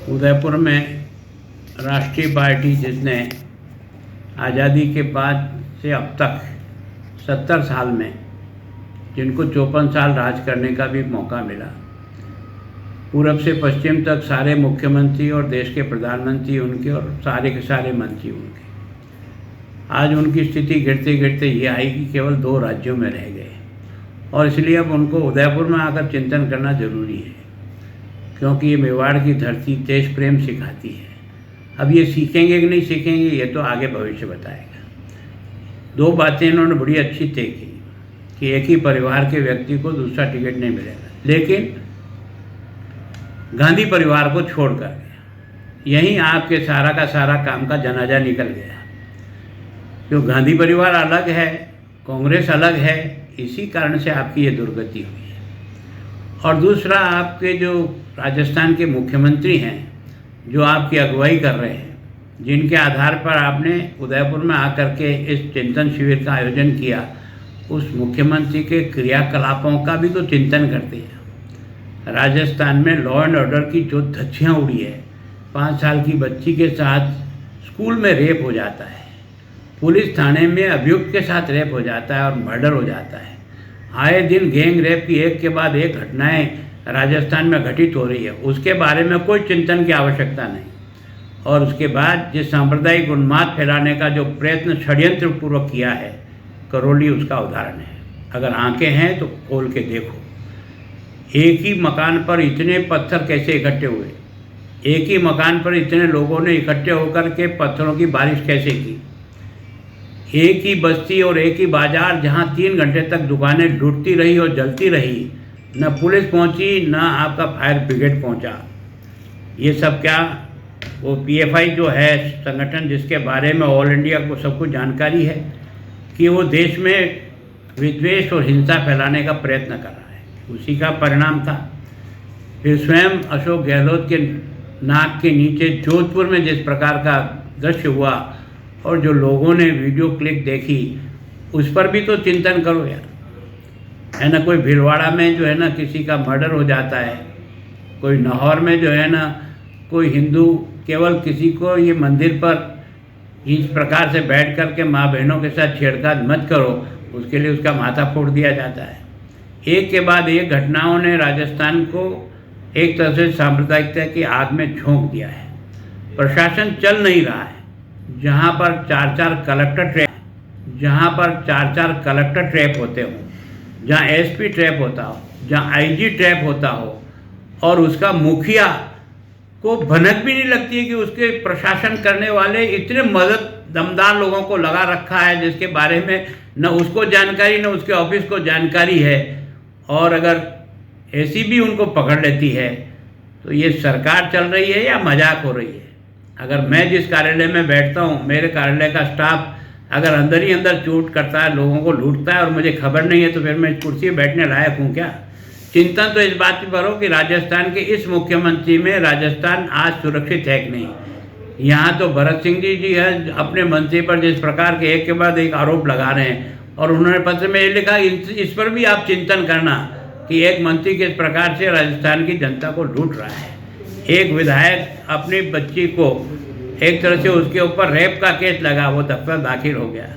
उदयपुर में राष्ट्रीय पार्टी जिसने आज़ादी के बाद से अब तक 70 साल में जिनको 54 साल राज करने का भी मौका मिला, पूरब से पश्चिम तक सारे मुख्यमंत्री और देश के प्रधानमंत्री उनके और सारे के सारे मंत्री उनके, आज उनकी स्थिति गिरते गिरते ये आई कि केवल 2 राज्यों में रह गए। और इसलिए अब उनको उदयपुर में आकर चिंतन करना जरूरी है, क्योंकि ये मेवाड़ की धरती देश प्रेम सिखाती है। अब ये सीखेंगे कि नहीं सीखेंगे ये तो आगे भविष्य बताएगा। 2 बातें इन्होंने बड़ी अच्छी तय की कि एक ही परिवार के व्यक्ति को दूसरा टिकट नहीं मिलेगा, लेकिन गांधी परिवार को छोड़कर यहीं आपके सारा का सारा काम का जनाजा निकल गया। क्यों गांधी परिवार अलग है, कांग्रेस अलग है, इसी कारण से आपकी ये दुर्गति हुई है। और दूसरा, आपके जो राजस्थान के मुख्यमंत्री हैं जो आपकी अगुवाई कर रहे हैं, जिनके आधार पर आपने उदयपुर में आकर के इस चिंतन शिविर का आयोजन किया, उस मुख्यमंत्री के क्रियाकलापों का भी तो चिंतन करते हैं। राजस्थान में लॉ एंड ऑर्डर की जो धज्जियाँ उड़ी है, 5 साल की बच्ची के साथ स्कूल में रेप हो जाता है, पुलिस थाने में अभियुक्त के साथ रेप हो जाता है और मर्डर हो जाता है। आए दिन गैंग रेप की एक के बाद एक घटनाएं राजस्थान में घटित हो रही है, उसके बारे में कोई चिंतन की आवश्यकता नहीं। और उसके बाद जिस सांप्रदायिक उन्माद फैलाने का जो प्रयत्न षड्यंत्र पूर्वक किया है, करौली उसका उदाहरण है। अगर आंखें हैं तो खोल के देखो, एक ही मकान पर इतने पत्थर कैसे इकट्ठे हुए, एक ही मकान पर इतने लोगों ने इकट्ठे होकर के पत्थरों की बारिश कैसे की। एक ही बस्ती और एक ही बाजार जहां 3 घंटे तक दुकानें लूटती रही और जलती रही, न पुलिस पहुंची न आपका फायर ब्रिगेड पहुंचा। ये सब क्या, वो पीएफआई जो है संगठन जिसके बारे में ऑल इंडिया को सबको जानकारी है कि वो देश में विद्वेष और हिंसा फैलाने का प्रयत्न कर रहा है, उसी का परिणाम था। फिर स्वयं अशोक गहलोत के नाक के नीचे जोधपुर में जिस प्रकार का दृश्य हुआ और जो लोगों ने वीडियो क्लिप देखी, उस पर भी तो चिंतन करो यार। है ना, कोई भीलवाड़ा में जो है ना किसी का मर्डर हो जाता है, कोई नाहौर में जो है ना कोई हिंदू केवल किसी को ये मंदिर पर इस प्रकार से बैठ कर के माँ बहनों के साथ छेड़छाड़ मत करो, उसके लिए उसका माथा फोड़ दिया जाता है। एक के बाद एक घटनाओं ने राजस्थान को एक तरह से सांप्रदायिकता की आग में झोंक दिया है। प्रशासन चल नहीं रहा है। जहाँ पर 4-4 कलेक्टर ट्रैप होते हो, जहाँ एसपी ट्रैप होता हो, जहाँ आईजी ट्रैप होता हो, और उसका मुखिया को भनक भी नहीं लगती है कि उसके प्रशासन करने वाले इतने मदद दमदार लोगों को लगा रखा है जिसके बारे में न उसको जानकारी न उसके ऑफिस को जानकारी है। और अगर ऐसी भी उनको पकड़ लेती है तो ये सरकार चल रही है या मजाक हो रही है। अगर मैं जिस कार्यालय में बैठता हूँ, मेरे कार्यालय का स्टाफ अगर अंदर ही अंदर चूट करता है, लोगों को लूटता है और मुझे खबर नहीं है, तो फिर मैं इस कुर्सी पर बैठने लायक हूँ क्या। चिंतन तो इस बात पर हो कि राजस्थान के इस मुख्यमंत्री में राजस्थान आज सुरक्षित है कि नहीं। यहाँ तो भरत सिंह जी है, अपने मंत्री पर जिस प्रकार के एक के बाद एक आरोप लगा रहे हैं, और उन्होंने पत्र में ये लिखा इस पर भी आप चिंतन करना कि एक मंत्री किस प्रकार से राजस्थान की जनता को लूट रहा है। एक विधायक अपनी बच्ची को एक तरह से उसके ऊपर रेप का केस लगा, वो दफ्तर दाखिल हो गया।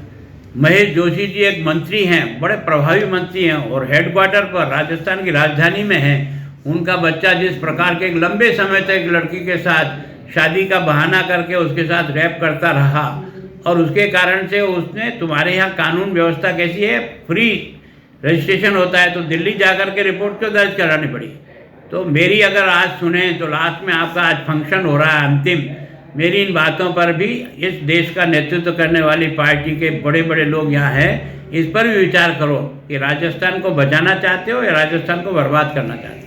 महेश जोशी जी एक मंत्री हैं, बड़े प्रभावी मंत्री हैं और हेडक्वार्टर पर राजस्थान की राजधानी में हैं। उनका बच्चा जिस प्रकार के एक लंबे समय तक एक लड़की के साथ शादी का बहाना करके उसके साथ रैप करता रहा, और उसके कारण से उसने, तुम्हारे यहाँ कानून व्यवस्था कैसी है, फ्री रजिस्ट्रेशन होता है तो दिल्ली जाकर के रिपोर्ट क्यों दर्ज करानी पड़ी। तो मेरी अगर आज सुने तो लास्ट में आपका आज फंक्शन हो रहा है अंतिम, मेरी इन बातों पर भी इस देश का नेतृत्व करने वाली पार्टी के बड़े बड़े लोग यहाँ हैं, इस पर भी विचार करो कि राजस्थान को बचाना चाहते हो या राजस्थान को बर्बाद करना चाहते हो।